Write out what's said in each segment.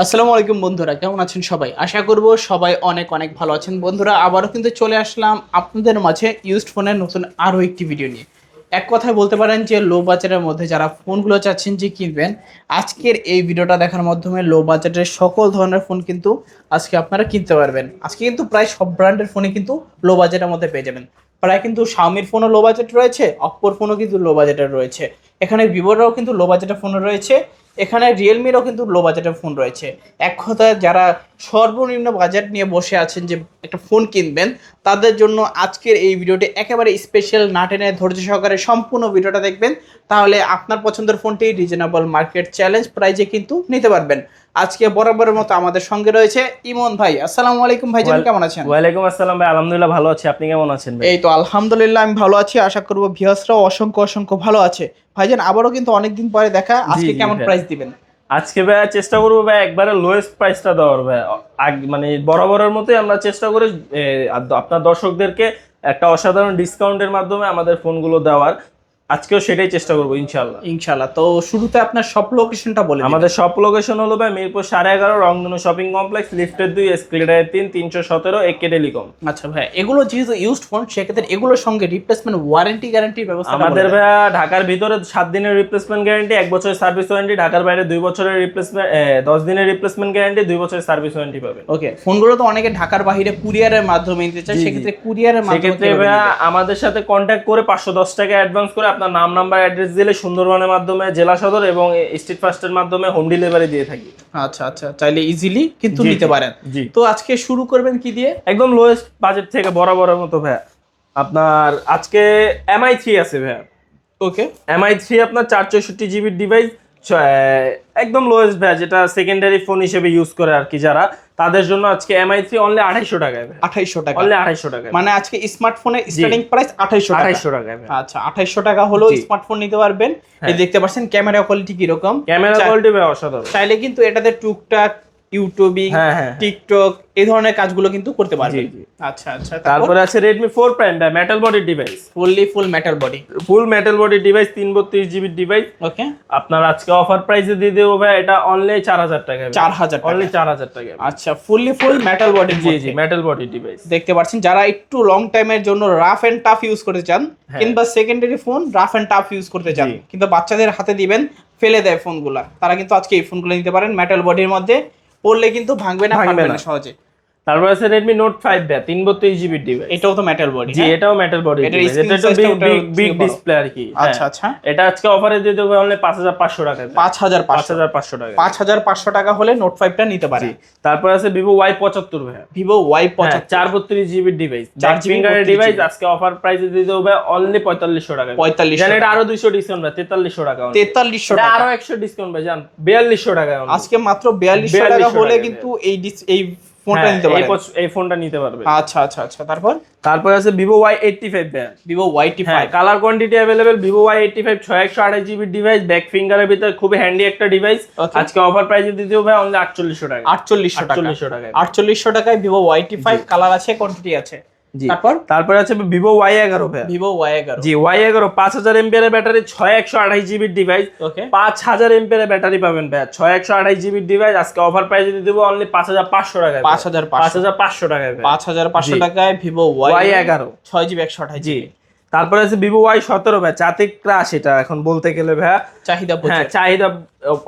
আসসালামু আলাইকুম বন্ধুরা, কেমন আছেন সবাই? আশা করব সবাই অনেক অনেক ভালো আছেন। বন্ধুরা, আবারও কিন্তু চলে আসলাম আপনাদের মাঝে ইউজড ফোনের নতুন আরও একটি ভিডিও নিয়ে। এক কথায় বলতে পারেন যে লো বাজেটের মধ্যে যারা ফোনগুলো চাচ্ছেন যে কিনবেন, আজকের এই ভিডিওটা দেখার মাধ্যমে লো বাজেটের সকল ধরনের ফোন কিন্তু আজকে আপনারা কিনতে পারবেন। আজকে কিন্তু প্রায় সব ব্র্যান্ডের ফোনই কিন্তু লো বাজেটের মধ্যে পেয়ে যাবেন। প্রায় কিন্তু শাওমির ফোনও লো বাজেট রয়েছে, অপ্পোর ফোনও কিন্তু লো বাজেটের রয়েছে, এখানে ভিভোরাও কিন্তু লো বাজেটের ফোন রয়েছে, এখানে রিয়েলমিরও কিন্তু লো বাজেটের ফোন রয়েছে। এক কথায় যারা সর্বনিম্ন বাজেট নিয়ে বসে আছেন যে একটা ফোন কিনবেন, তাদের জন্য আজকের এই ভিডিওটি একেবারে স্পেশাল। না টেনে ধৈর্য সহকারে সম্পূর্ণ ভিডিওটা দেখবেন, তাহলে আপনার পছন্দের ফোনটি রিজনেবল মার্কেট চ্যালেঞ্জ প্রাইজে কিন্তু নিতে পারবেন। আজকে বরাবরের মতো আমাদের সঙ্গে রয়েছে ইমন ভাই। আসসালামু আলাইকুম ভাই, কেমন আছেন? ওয়ালাইকুম আসসালাম ভাই, আলহামদুলিল্লাহ ভালো আছি। আপনি কেমন আছেন ভাই? এই তো আলহামদুলিল্লাহ, আমি ভালো আছি। আশা করবো ভিউয়ার্সরাও অসংখ্য অসংখ্য ভালো আছে। ভাইজান, আবারও কিন্তু অনেকদিন পরে দেখা, আজকে কেমন প্রাইস দিবেন? আজকে ভাই চেষ্টা করবো ভাই একবারে লোয়েস্ট প্রাইসটা দেওয়ার ভাই। মানে বরাবরের মতোই আমরা চেষ্টা করি আপনার দর্শকদেরকে একটা অসাধারণ ডিসকাউন্টের মাধ্যমে আমাদের ফোনগুলো দেওয়ার। আজকেও সেটাই চেষ্টা করবো ইনশাল্লাহ। ইনশাল্লাহ। তো শুরুতে আপনার শপ লোকেশনটা বলে দিন। আমাদের শপ লোকেশন হলো ভাই মিরপুর 11.5 রংধনু শপিং কমপ্লেক্স, লিফটের 2, এসকেলেটর 3, 317 একে টেলিকম। আচ্ছা ভাই, এগুলো যেহেতু ইউজড ফোন, সেক্ষেত্রে এগুলোর সঙ্গে রিপ্লেসমেন্ট ওয়ারেন্টি গ্যারান্টির ব্যবস্থা আমাদের ভাই ঢাকার ভিতরে 7 দিনের রিপ্লেসমেন্ট গ্যারান্টি, 1 বছরের সার্ভিস ওয়ারেন্টি। ঢাকার বাইরে 2 বছরের রিপ্লেসমেন্ট 10 দিনের রিপ্লেসমেন্ট গ্যারান্টি, 2 বছরের সার্ভিস ওয়ারেন্টি পাবেন। ওকে, ফোনগুলো তো অনেকে ঢাকার বাইরে কুরিয়ারের মাধ্যমে নিতে চায়, সেক্ষেত্রে কুরিয়ারের মাধ্যমে সেক্ষেত্রে ভাই আমাদের সাথে কন্ট্যাক্ট করে 510 টাকা অ্যাডভান্স করে আপনার নাম নাম্বার অ্যাড্রেস দিলে সুন্দরবনের মাধ্যমে, জেলা সদর এবং স্ট্রিট ফাস্টের মাধ্যমে হোম ডেলিভারি দিয়ে থাকি। আচ্ছা আচ্ছা, চাইলে ইজিলি কিন্তু নিতে পারেন। তো আজকে শুরু করবেন কি দিয়ে? একদম লোয়েস্ট বাজেট থেকে বরাবরের মতো ভাই। আপনার আজকে MI3 আছে ভাই। ওকে, MI3 আপনার 464 জিবির ডিভাইস, একদম লোয়েস্ট ভাই, যেটা সেকেন্ডারি ফোন হিসেবে ইউজ করে আর কি যারা, তাদের জন্য আজকে MI3 অনলি 2,500 টাকায় ভাই। 2,500 টাকা? অনলি 2,500 টাকা, মানে আজকে স্মার্টফোনের স্টার্টিং প্রাইস 2,500 টাকা? 2,500 টাকায় ভাই। আচ্ছা, 2,500 টাকা হলো স্মার্টফোন নিতে পারবেন। এই দেখতে পাচ্ছেন ক্যামেরা কোয়ালিটি কিরকম, ক্যামেরা কোয়ালিটি ভাই অসাধারণ। চাইলে কিন্তু এটাতে টুকটাক ইউটিউবিং, টিকটক এই ধরনের কাজগুলো কিন্তু করতে পারবেন। আচ্ছা আচ্ছা, তারপরে আছে Redmi 4 Prime ভাই, metal body device, full metal body, full metal body device, 332 GB device. Okay, আপনার আজকে অফার প্রাইসে দিয়ে দেবো ভাই, এটা অনলি 4,000 টাকা। 4,000 অনলি 4,000 টাকা। আচ্ছা, ফুল মেটাল বডি, জি মেটাল বডি ডিভাইস দেখতে পাচ্ছেন। যারা একটু লং টাইমের জন্য রাফ এন্ড টাফ ইউজ করতে চান, কিংবা secondary phone rough and tough use করতে চান, কিন্তু বাচ্চাদের হাতে দিবেন ফেলে দেয় ফোনগুলা, তারা কিন্তু আজকে এই ফোনগুলো নিতে পারেন। মেটাল বডির মধ্যে পড়লে কিন্তু ভাঙবে না সহজে। তারপর আছে Redmi Note 5 ভাই, 332 জিবি ডিভাইস, এটাও তো মেটাল বডি? জি এটাও মেটাল বডি, এটা একটু বিগ ডিসপ্লে আর কি। আচ্ছা আচ্ছা, এটা আজকে অফারে দিয়ে দেবো অনলি 5,500 টাকা। 5,500 টাকা? 5,500 টাকা হলে নোট 5 টা নিতে পারে। তারপর আছে Vivo Y75 ভাই, Vivo Y75 432 জিবি ডিভাইস, 4 ফিঙ্গারের ডিভাইস। আজকে অফার প্রাইসে দিয়ে দেবো ভাই অনলি 4,500 টাকা। 4500 এটা আরো 200 ডিসকাউন্ট ভাই, 4,300 টাকা। 4,300 টাকা, আরো 100 ডিসকাউন্ট ভাই, জান 4,200 টাকা। আজকে মাত্র 4,200 টাকা হলে কিন্তু এই ফোনটা নিতে পারবেন, এই ফোনটা নিতে পারবে। আচ্ছা আচ্ছা আচ্ছা, তারপর আছে Vivo Y85 ভাই, Vivo Y85, colour quantity available. Vivo Y85 628 GB device, back ফিঙ্গারের ভিতর খুবই হ্যান্ডি একটা ডিভাইস। আজকে অফার প্রাইসে দিতে হবে অনলি 4,800 টাকা। 4,800 টাকা? 4,800 টাকায় Vivo Y85, কালার আছে, কোয়ান্টিটি আছে। তারপর আছে Vivo Y11 ভাই, Vivo Y11, জি Y11 5,000 mAh এর ব্যাটারি, 6128 জিবি ডিভাইস। ওকে, 5,000 mAh এর ব্যাটারি পাবেন ভাই, 6128 জিবি ডিভাইস। আজকে অফার প্রাইসে দিয়ে দেবো অনলি 5,500 টাকায়। 5,500 টাকায় ভাই, 5,500 টাকায় Vivo Y11 6GB 128GB। তারপরে আছে Vivo Y17 ভাই, চাতিক ক্রাশ, এটা এখন বলতে গেলে ভাই চাহিদা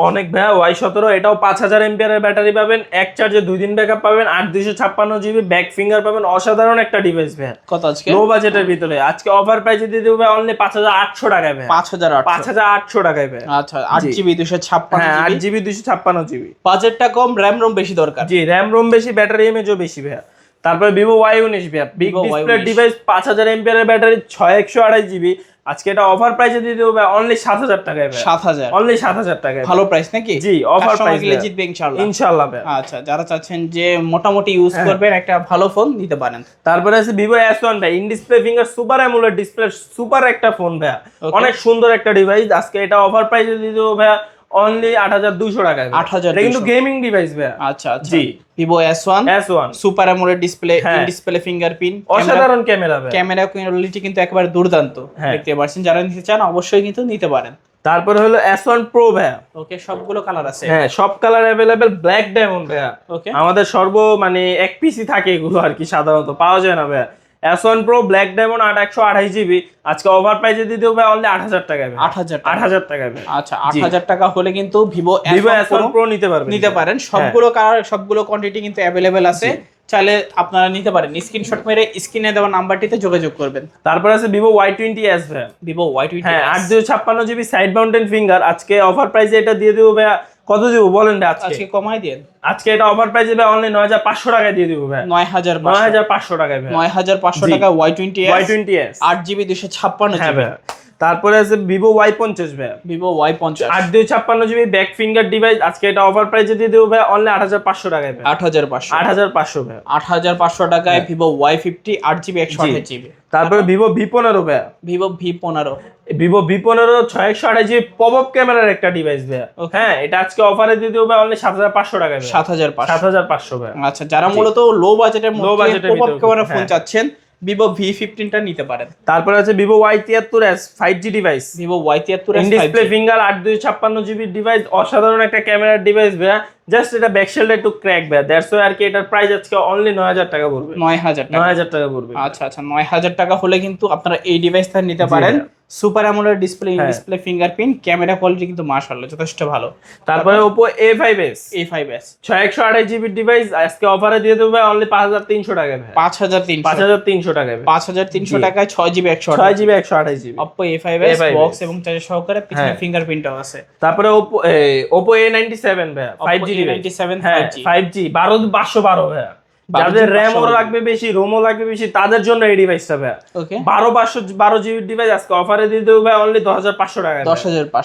অনেক ভাই। Y17 এটাও 5,000 mAh এর ব্যাটারি পাবেন, এক চার্জে 2 দিন ব্যাকআপ পাবেন, 8,256 জিবি ব্যাক ফিঙ্গার পাবেন। অসাধারণ একটা ডিভাইস ভাই। কত আজকে লো বাজেটের ভিতরে? আজকে অফার প্রাইসে দিয়ে দেবো ভাই অনলি 5,800 টাকায় ভাই। 5,800 টাকায় ভাই। আচ্ছা, 8GB 256, 8GB 256 জিবি। বাজেটটা কম, র‍্যাম রোম বেশি দরকার। জি, র‍্যাম রোম বেশি, ব্যাটারি এমএজও বেশি ভাই। তারপরে Vivo Y19 ভাই, বিগ ডিসপ্লে ডিভাইস, 5,000 mAh এর ব্যাটারি, 6128 জিবি। আজকে এটা অফার প্রাইসে দিয়ে দেবো ভাই অনলি 7,000 টাকায় ভাই। 7,000? অনলি 7,000 টাকায়। ভালো প্রাইস নাকি? জি, অফার প্রাইসে জিতবে ইনশাআল্লাহ। ইনশাআল্লাহ ভাই। আচ্ছা, যারা চাচ্ছেন যে মোটামুটি ইউজ করবেন, একটা ভালো ফোন নিতে পারেন। তারপরে আছে Vivo S1 ভাই, in display finger, super AMOLED display, super একটা ফোন ভাই, অনেক সুন্দর একটা ডিভাইস। আজকে এটা অফার প্রাইসে দিয়ে দেবো ভাই অনলি 8,200 টাকায়। 8,200? এটা কিন্তু গেমিং ডিভাইস ভাই। আচ্ছা আচ্ছা, জি, Vivo S1 super AMOLED display, in display fingerprint, অসাধারণ ক্যামেরা ভাই। ক্যামেরা কোয়ালিটি কিন্তু একেবারে দুর্দান্ত, দেখতে পাচ্ছেন। যারা নিতে চান অবশ্যই কিন্তু নিতে পারেন। তারপরে হলো S1 Pro ভাইয়া। ওকে, সবগুলো কালার আছে? হ্যাঁ, সব কালার अवेलेबल। ব্ল্যাক ডায়মন্ড ভাইয়া। ওকে, আমাদের মানে এক পিসি থাকে এগুলো আর কি, সাধারণত পাওয়া যায় না ভাইয়া। S1 Pro black diamond 128 GB আজকে অফার প্রাইসে দিয়ে দেব ভাই অনলি 8000 টাকায়। 8000 টাকায়। আচ্ছা, 8000 টাকা হলে কিন্তু ভিভো S1 Pro নিতে পারেন। সবগুলো কালার, সবগুলো কোয়ান্টিটি কিন্তু अवेलेबल আছে, চাইলে আপনারা নিতে পারেন। স্ক্রিনশট মেরে স্ক্রিনে দেওয়া নাম্বারটিতে যোগাযোগ করবেন। তারপর আছে ভিভো Y20s ভাই। ভিভো Y20, হ্যাঁ, 8256 জিবি সাইড মাউন্টেন ফিঙ্গার। আজকে অফার প্রাইসে এটা দিয়ে দেব ভাই। কত দিব বলেন ভাই? আজকে কমাই দেন। আজকে এটা অফার প্রাইসে ভাই অনলি 9500 টাকায় দিয়ে দিব ভাই। 9500 টাকায় ভাই। 9500 টাকা Y20s 8GB 256 হ্যাঁ ভাই। তারপরে আছে ভিভো Y50 ভাই। Vivo Y50 8256 GB back finger device. আজকে এটা অফার প্রাইসে দিয়ে দেব ভাই অনলি 8500 টাকায় ভাই। 8500 ভাই। 8500 টাকায় ভিভো Y50 8GB 128GB। তারপরে ভিভো V15 ভাই। Vivo V15 6128 GB pop up ক্যামেরার একটা ডিভাইস ভাই। হ্যাঁ, এটা আজকে অফারে দিয়ে দেব ভাই অনলি 7500 টাকায়। 7500 ভাই। আচ্ছা, যারা মূলত লো বাজেটের মধ্যে পপ আপ ক্যামেরা ফোন চাচ্ছেন, ভিভো V15 টা নিতে পারেন। তারপর আছে Vivo Y73s 5G device. Vivo Y73s display finger 8256 GB device, অসাধারণ একটা ক্যামেরার ডিভাইস ভাই। জাস্ট এটা ব্যাক শেলটা একটু ক্র্যাক ভাই, দ্যাটস ওয়াই আর কি এটার প্রাইস আজকে অনলি 9000 টাকা পড়বে। 9000 টাকা পড়বে। আচ্ছা, 9000 টাকা হলে কিন্তু আপনারা এই ডিভাইসটা নিতে পারেন। Super AMOLED display, display fingerprint, camera quality কিন্তু মাশাআল্লাহ যথেষ্ট ভালো। তারপরে Oppo A5s 6128 জিবি ডিভাইস আজকে অফারে দিয়ে দেব ভাই অনলি 5300 টাকায় ভাই। 5300 টাকায় ভাই। 5300 টাকায় 6GB 128 GB Oppo A5s box এবং চার্জার সহকারে, পিছনে ফিঙ্গারপ্রিন্টও আছে। তারপরে Oppo A97 ভাই 5G ডিভাইস। 5G 12512 ভাই। যাদের RAM ও লাগবে বেশি, ROM ও লাগবে বেশি, তাদের জন্য এই ডিভাইসটা ভাই। ওকে, 12 জিবি ডিভাইস আজকে অফারে দিয়ে দেব ভাই অনলি 10500 টাকায়।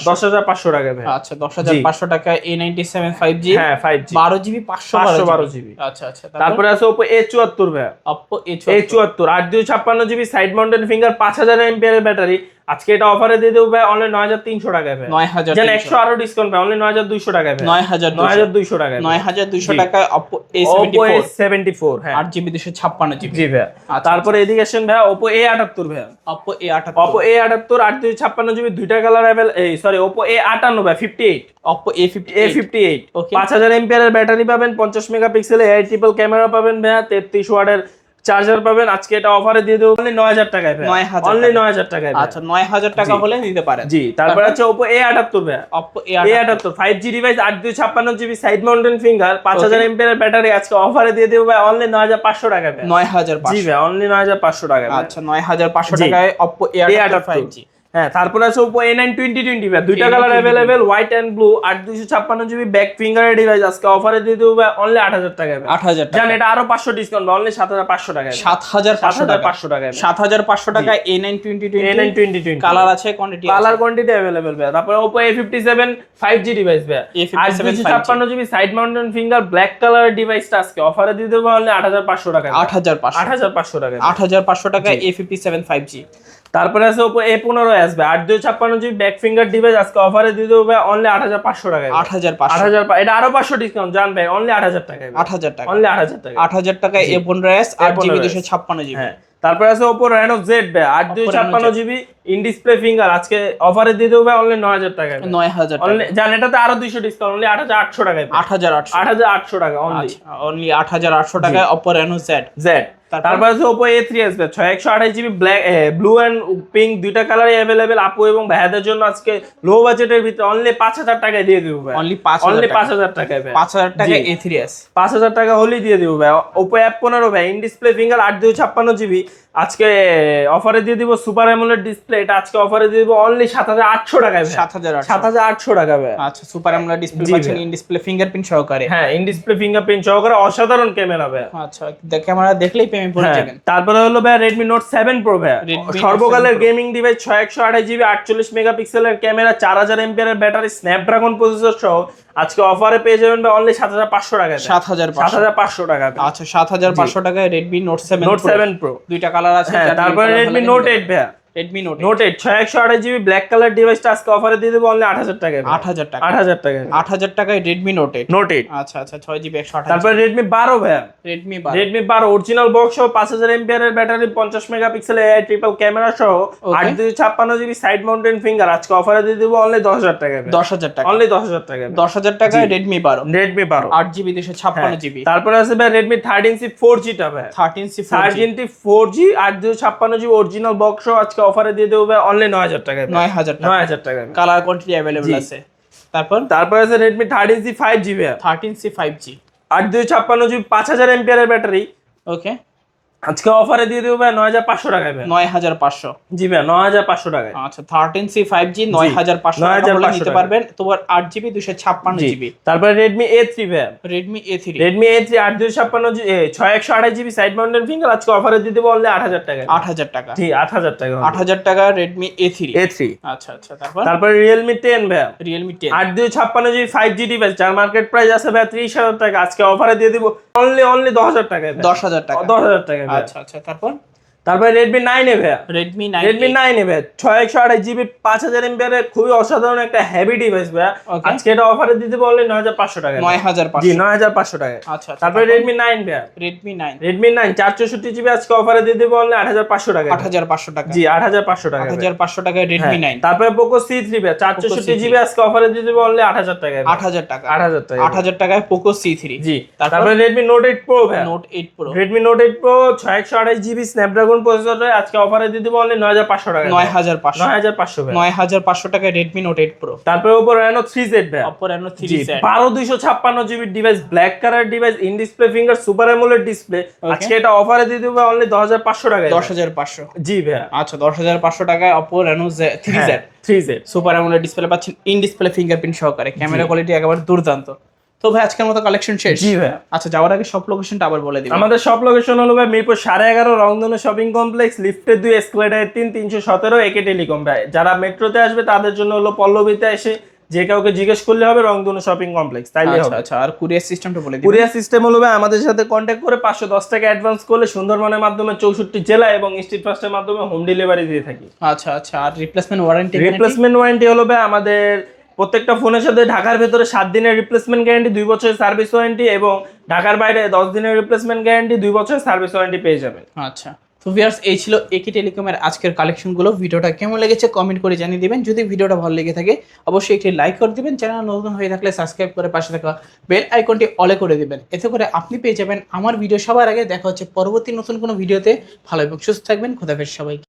10500 টাকায় ভাই। আচ্ছা, 10500 টাকায় A97 5G। হ্যাঁ, 5G 12GB 512 জিবি। আচ্ছা, তারপরে আছে Oppo A74 ভাই। Oppo A74 8256 GB side mountain finger, 5000 mAh এর ব্যাটারি। আজকে এটা অফারে দিয়ে দেব ভাই অনলি 9300 টাকায় ভাই। 9300 জান 100 আরো ডিসকাউন্ট ভাই অনলি 9200 টাকায় ভাই। 9200 টাকায়। 9200 টাকায় Oppo A74 হ্যাঁ 8GB 256GB। জি ভাই। তারপরে এদিকে আসেন ভাই Oppo A78 ভাই। Oppo A78 8256 জিবি দুইটা colour available. Sorry, Oppo A58 ভাই 58। Oppo A58 ওকে, 5000 mAh এর ব্যাটারি পাবেন, 50 মেগাপিক্সেলের AI ট্রিপল ক্যামেরা পাবেন ভাই, 33 ওয়াটের চার্জার পাবেন। আজকে এটা অফারে দিয়ে দেব অনলি 9000 টাকায় ভাই। অনলি 9000 টাকায়। আচ্ছা, 9000 টাকা হলে নিতে পারেন। জি, তারপর আছে Oppo A78 ভাই। Oppo A78 5G device 8256 GB side mountain finger, 5000 mAh এর ব্যাটারি। আজকে অফারে দিয়ে দেব ভাই অনলি 9500 টাকায় ভাই। 9500 জি ভাই, অনলি 9500 টাকায়। আচ্ছা, 9500 টাকায় Oppo A78 5G। হ্যাঁ, তারপর আছে Oppo A9 2020 ভাই। দুইটা colour available, white and blue. 8256 GB back ফিঙ্গারের ডিভাইস আজকে অফারে দিয়ে দেব ভাই অনলি 8000 টাকায় ভাই। 8000 টাকা। জান এটা আরো 500 ডিসকাউন্ট অনলি 7500 টাকায়। 7500 টাকায়। 7500 টাকায় A9 2020 কালার আছে, কোয়ান্টিটি अवेलेबल ভাই। তারপর Oppo A57 5G ডিভাইস ভাই। 8256 GB side mountain finger black colour ডিভাইসটা আজকে অফারে দিয়ে দেব অনলি 8500 টাকায়। 8500 টাকায়। 8500 টাকায় A57 5G। তারপরে আছে Oppo A15s ভাই। 8256 জিবি ব্যাক ফিঙ্গার ডিভাইস আজকে অফারে দিয়ে দেব ভাই অনলি 8500 টাকায়। 8500 এটা আরো 500 ডিসকাউন্ট জান ভাই অনলি 8000 টাকায়। 8000 টাকা। অনলি 8000 টাকা। 8000 টাকায় A15s 8GB 256GB। হ্যাঁ, তারপরে আছে Oppo Reno Z ভাই। 8256 জিবি ইন ডিসপ্লে ফিঙ্গার আজকে অফারে দিয়ে দেব ভাই অনলি 9000 টাকায়। 9000 টাকা। অনলি জান এটাতে আরো 200 ডিসকাউন্ট অনলি 8800 টাকায়। 8800 টাকা অনলি। অনলি 8800 টাকায় Oppo Reno Z। তারপর আছে Oppo A3s ভাই। 6128 GB black blue and pink দুইটা কালারই अवेलेबल। আপু এবং ভাইয়াদের জন্য আজকে লো বাজেটের ভিতরে অনলি 5000 টাকায় দিয়ে দেব ভাই। অনলি 5000 টাকায় ভাই। 5000 টাকায় A3s 5000 টাকা হলেই দিয়ে দেব ভাই। Oppo F15 ভাই ইন ডিসপ্লে ফিঙ্গার 8256 জিবি আজকে অফারে দিয়ে দিব সুপার অ্যামোলেড ডিসপ্লে। এটা আজকে অফারে দিয়ে দিব অনলি 7800 টাকায় ভাই। 7800 টাকা ভাই। আচ্ছা, সুপার অ্যামোলেড ডিসপ্লে পাচ্ছেন ইন ডিসপ্লে ফিঙ্গারপ্রিন্ট সহকারে। হ্যাঁ, ইন ডিসপ্লে ফিঙ্গারপ্রিন্ট সহকারে অসাধারণ ক্যামেরা ভাই। আচ্ছা, ক্যামেরা দেখলেই প্রেমে পড়ে যাবেন। তারপরে হলো ভাই Redmi Note 7 Pro ভাই। সর্বকালের গেমিং ডিভাইস 6128 জিবি 48 মেগাপিক্সেলের ক্যামেরা, 4000 mAh এর ব্যাটারি, স্ন্যাপড্রাগন প্রসেসর সহ আজকে অফারে পেয়ে যাবেন ভাই অনলি 7500 টাকায়। 7500 টাকা। আচ্ছা, 7500 টাকায় Redmi Note 7 Pro। দুইটা কালার আছে। তারপরে Redmi Note 8 ভাই। Redmi Note 8 6128 GB black colour ডিভাইসটা আজকে অফারে দিয়ে দেবো অনলি 8000 টাকায়। 8000 টাকা, 8000 টাকা, 8000 টাকায় Redmi Note 8। Note 8 আচ্ছা আচ্ছা 6GB 128। তারপর Redmi 12 ভাইয়া, Redmi Redmi 12 অরিজিনাল বক্স সহ 5000 এমপিআর এর battery, 50 megapixel AI triple camera সহ 8256 জিবি সাইড মাউন্টেন ফিঙ্গার আজকে অফারে দিয়ে দেবো অনলি 10000 টাকায়। 10000 টাকা, অনলি 10000 টাকায়। 10000 টাকায় Redmi 12, Redmi 12 8GB 256GB। তারপরে আছে ভাই Redmi 13C 4G টা ভাই, 13C 13C 4G 8256 GB original box সহ আজকে অফারে দিয়ে দেবো ভাই অনলি 9000 টাকায়। 9000 টাকা, 9000 টাকায়। কালার কোয়ান্টিটি अवेलेबल আছে। তারপর আছে Redmi 13C 5G ভাই, 13C 5G 8256 জিবি 5000 এমপিআর এর ব্যাটারি, ওকে আজকে অফারে দিয়ে দেবো ভাই 9500 টাকায় ভাই। 9500, জি ভাই 9500 টাকায়। আচ্ছা 13C 5G 9500 টাকা হলে নিতে পারবেন। তোমার 8GB 256GB। তারপরে Redmi A3 ভাই, Redmi A3, Redmi A3 8256 GB 6128 GB side mountain finger আজকে অফারে দিয়ে দেবো অনলি 8000 টাকায়। 8000 টাকা, জি 8000 টাকা, 8000 টাকা Redmi A3। আচ্ছা আচ্ছা তারপর Realme 10 ভাই, Realme 10 8256 জিবি 5G ডিভাইস যার মার্কেট প্রাইস আছে ভাই 30000 টাকা, আজকে অফারে দিয়ে দিব অনলি 10000 টাকায়। 10000 টাকা, 10000 টাকায়। আচ্ছা আচ্ছা তারপরে Redmi 9 এ ভাই, Redmi 9 Redmi 9 এ ভাই 6128 জিবি 5000 এমপিআর এর খুবই অসাধারণ একটা হেভি ডিভাইস ভাই, আজকে এটা অফারে দিয়ে দেব অনলি 9500 টাকায়। 9500, জি 9500 টাকায়। আচ্ছা তারপরে Redmi 9 ভাই, Redmi 9 464 জিবি আজকে অফারে দিয়ে দেব অনলি 8500 টাকায়। 8500 টাকা, জি 8500 টাকায়। 8500 টাকায় Redmi 9। তারপরে Poco C3 ভাই 464 জিবি আজকে অফারে দিয়ে দেব অনলি 8000 টাকায়। 8000 টাকা, 8000 টাকা, 8000 টাকায় Poco C3। জি তারপরে Redmi Note 8 Pro ভাই, Note 8 Pro, Redmi Note 8 Pro 6128 GB Snapdragon processor আজকে অফারে দিয়ে দেব অনলি 9500 টাকা। 9500 ভাই, 9500 টাকায় Redmi Note 8 Pro। তারপরে Oppo Reno 3Z ভাই, Oppo Reno 3Z 12256 GB device black colour device in display finger super AMOLED display আজকে এটা অফারে দিয়ে দেব অনলি 10500 টাকায়। 10500, জি ভাই। আচ্ছা 10500 টাকায় Oppo Reno 3Z super AMOLED display পাচ্ছেন ইন ডিসপ্লে ফিঙ্গারপ্রিন্ট সহকারে, ক্যামেরা কোয়ালিটি একেবারে দুর্দান্ত। তো ভাই আজকের মতো কালেকশন শেষ? জি ভাই। আচ্ছা যাওয়ার আগে সব লোকেশনটা আবার বলে দিবেন। আমাদের সব লোকেশন হলো ভাই মিরপুর 11.5 রংধনু শপিং কমপ্লেক্স, লিফটে 2, এসকেলেটর 3, 317 একে টেলিকম ভাই। যারা মেট্রোতে আসবে তাদের জন্য হলো পল্লবীতে এসে যে কাউকে জিজ্ঞেস করলে হবে রংধনু শপিং কমপ্লেক্স, তাইলে হবে। আচ্ছা আর কুরিয়ার সিস্টেমটা বলে দিবেন। কুরিয়ার সিস্টেম হলো ভাই আমাদের সাথে কন্ট্যাক্ট করে 510 টাকা অ্যাডভান্স করলে সুন্দরবনের মাধ্যমে 64 জেলা এবং স্ট্রিট ফাস্টের মাধ্যমে হোম ডেলিভারি দিয়ে থাকি। আচ্ছা আর রিপ্লেসমেন্ট ওয়ারেন্টি? রিপ্লেসমেন্ট ওয়ারেন্টি হলো ভাই আমাদের প্রত্যেকটা ফোনের সাথে ঢাকার ভেতরে 7 দিনের রিপ্লেসমেন্ট গ্যারান্টি, 2 বছরের সার্ভিস ওয়ারেন্টি এবং ঢাকার বাইরে 10 দিনের রিপ্লেসমেন্ট গ্যারান্টি, 2 বছরের সার্ভিস ওয়ারেন্টি পেয়ে যাবেন। আচ্ছা তো ভিউয়ার্স এই ছিল একে টেলিকমের আজকের কালেকশনগুলো। ভিডিওটা কেমন লেগেছে কমেন্ট করে জানিয়ে দিবেন। যদি ভিডিওটা ভালো লেগে থাকে অবশ্যই একটি লাইক করে দিবেন। চ্যানেল নতুন হয়ে থাকলে সাবস্ক্রাইব করে পাশে থাকা বেল আইকনটি অলে করে দিবেন। এতে করে আপনি পেয়ে যাবেন আমার ভিডিও সবার আগে। দেখা হচ্ছে পরবর্তী নতুন কোনো ভিডিওতে। ভালো এবং সুস্থ থাকবেন। খোদা হাফেজ সবাইকে।